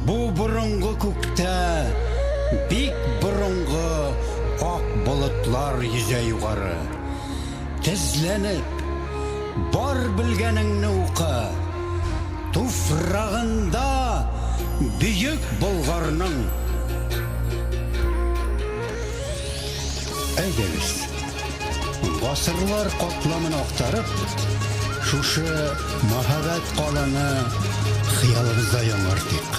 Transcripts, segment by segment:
Bu burungu kukta bik burungu ak bulutlar yüze yukarı. Tezlenip bar bilgeningni uqa. Tufrağında büyük Bulgarның. Әйдәгез, ғасырлар қатламын ақтарып, шушы махаббат қаланы хыялымызда яңартыйк.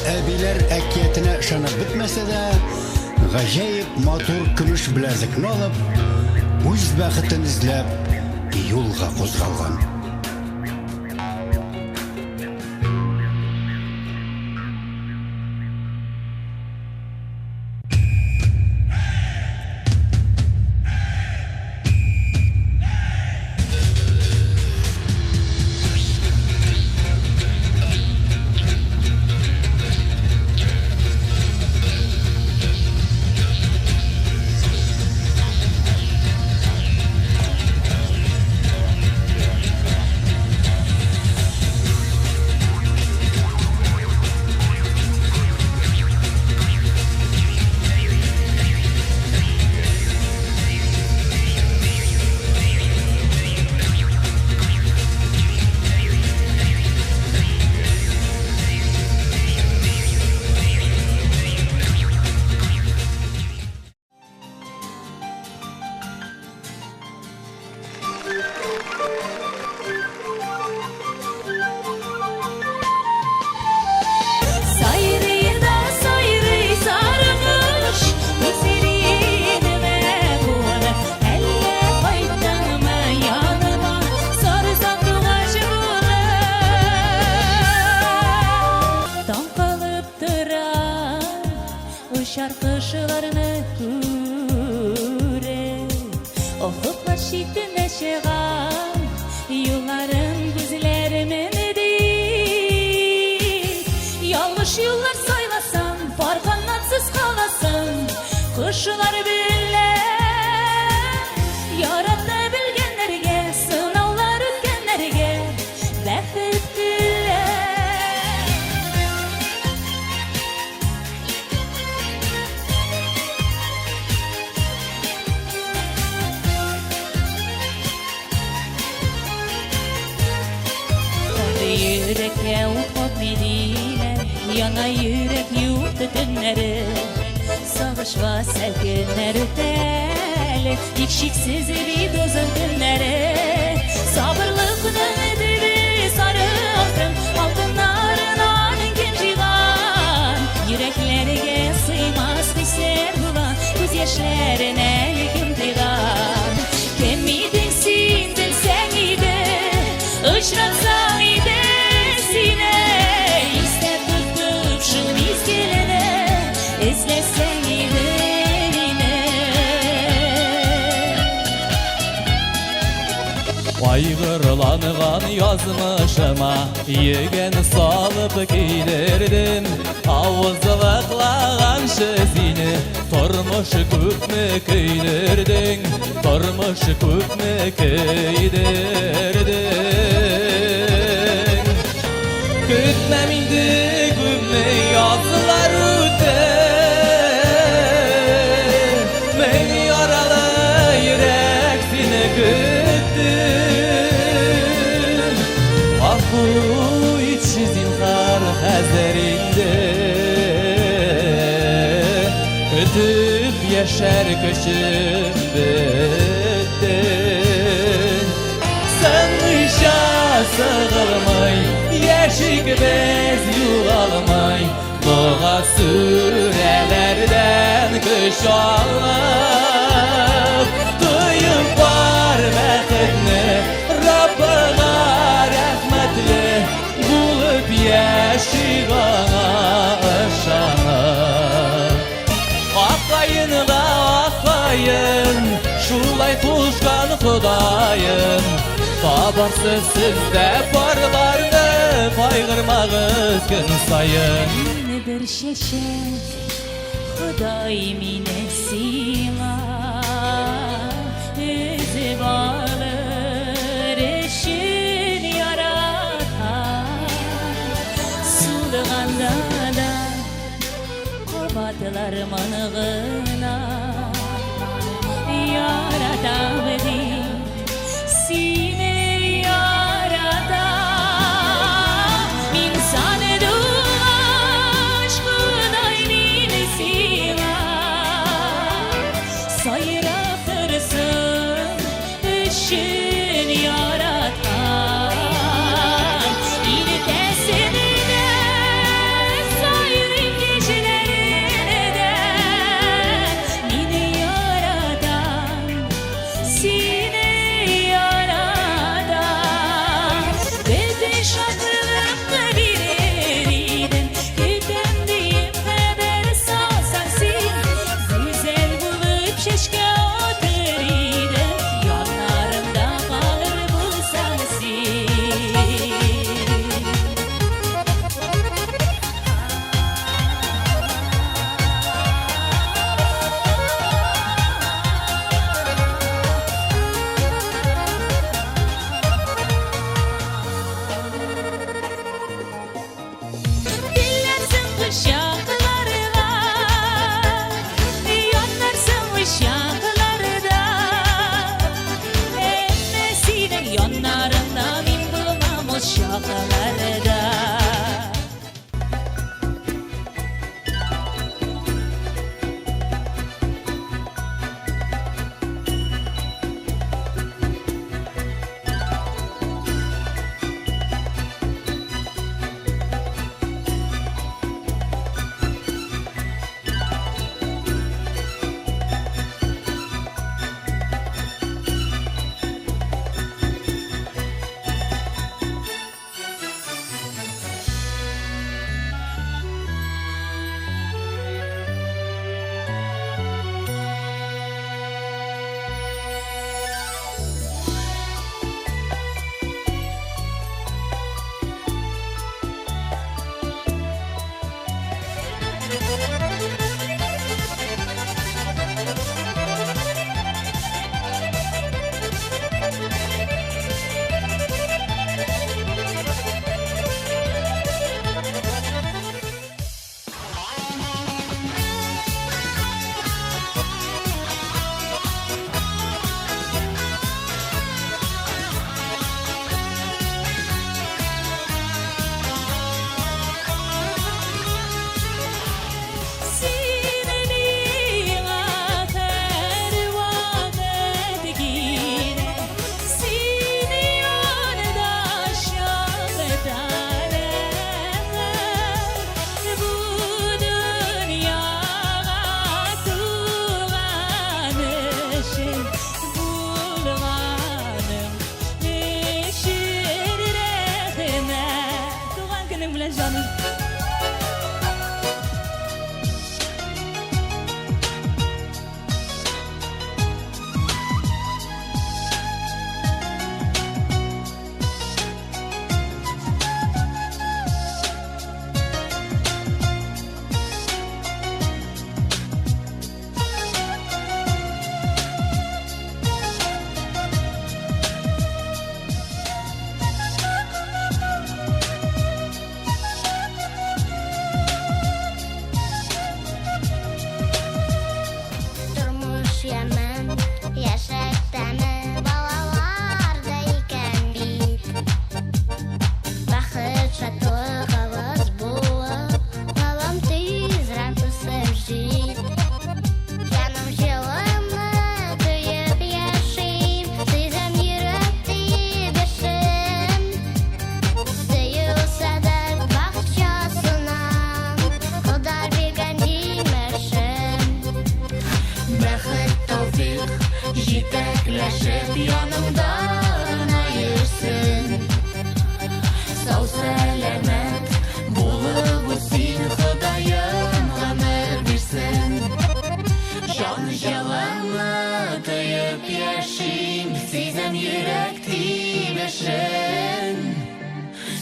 Әбиләр әкиятенә ышанып бетмәсә дә, гаҗәеп матур көмеш беләзекне алып, үз бәхетен эзләп юлга кузгалган. Şarkışlarını kure Ofuklar şiddine çıgan Yolların güzlerimin değil Yanlış yollar saylasan Farkanatsız kalasın Kuşlar bile Yaratabilgenlerge Sınavlar ötkenlerge Bäxit dile Yürekle ufak mediler Yana yürek yurttu tünleri Sağış va selkinler öteli İkşiksiz bir dozun günleri Sabırlıkının dibi sarı altın Altınlarından ikincigan Yüreklerine sığmaz düşler bulan Göz yaşlarına yüküm tıgan Kemidin sindin sen idi Işratsan idi İzlesen evine Aygırlanğan yazmışıma Yegen salıp giderdim Avızlıqlağan şezini Tormuş köpme köyderdin Tormuş köpme köyderdin Kütme indi gümme yazılar öte Men yaralı yürek sine güttüm Ah bu içi zinhar hazerinde Ötüp yaşar köşüm bittin Sen ışa sığılmay Yeşik bez yuvalmay Doğa sürelerden kış alıp Duyup var vakitni Rabbına rahmetli Bulup yaşigana ışanıp Akayın da akayın Şulay tuşkan Xudayın Tabarsız sizde barlarını Paygırmağız gün sayın Ne bir şeşek Xuday minesina Üzüp alır işin yaratan Sulğanda da Kobatlar manığına Yaratan bir Sine yaratan İnsan duaş Xuday minesina Sayratırsın işin yaratan İlkesine sayırın gecelerine Mini yaratan Sine yaratan Bede şaklılıkla biriydin Güdemdiğim kadar sağsan sen Güzel bulup şeşke oturydin Yanlarımda kalır bu sensin Dinlersin bu şarkılarına Yonarsın bu şarkılarda Emmesinin yanlarında Min bulmam o şarkılarda яшен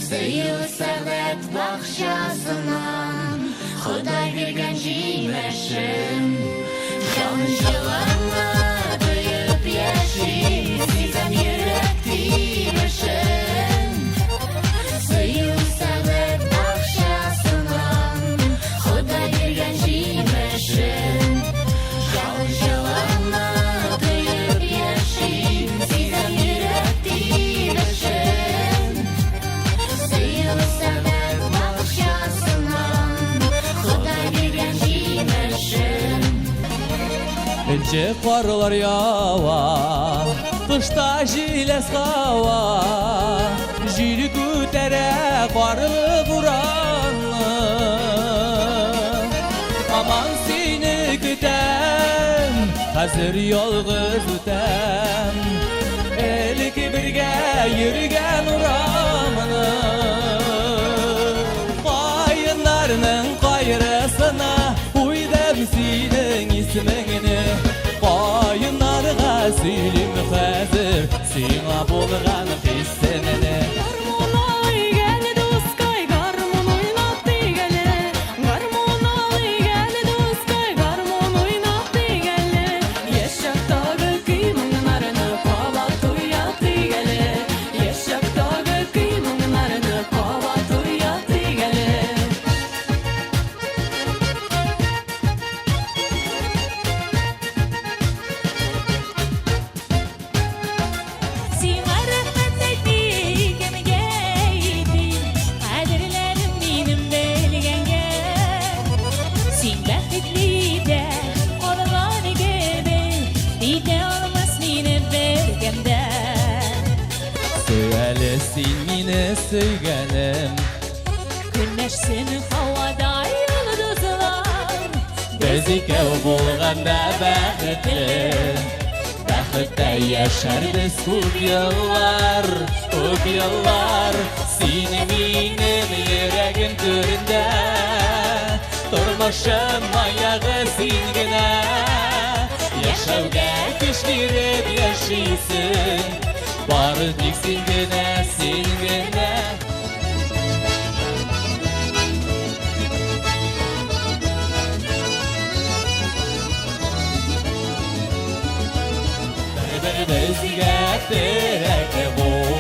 сыйлы сәғат бақшасынан Құдай берген жемешін жан жыланға тойып яшин сезім жүрек тимешін сыйлы сәғат бақшасынан Құдай берген жемешін жан жыланға тойып яшин сезім жүрек тимешін сыйлы сәғат бақшасынан Құдай берген жемешін Elçe karlar yava, kışta jiles hava, jiri gütere karlı buranlı. Aman seni gütem, hazır yolguz ötem, elik birge yürgen uramını. Kayınlarının kayrısına uydum senin ismini. Kayınlarga söyleyim hazır, sana bulgan hissenini. Гармонай гәле дускай, гармон уйнап тигәле. Гармонай гәле дускай, гармон уйнап тигәле. Яшьтагы көймәңнәрне кабат туя тигәле. Яшьтагы көймәңнәрне кабат туя тигәле. Сиңа рәхмәт әйтик кемгә әйтик, кадерләрем минем белгәнгә. Син бәхетле дә, калган кебе, битә алмас мине бергәндә. Söyle sen mini söygənim, Güneşsin havada yıldızlar, biz ikev bulganda bәхетле. Бәхеттә яшәрбез күп еллар, сине минем йөрәгем түрендә. Тормышым аягы син генә, яшәүгә көч биреп яшисең, бары тик син генә, син генә. Безгә терәк бул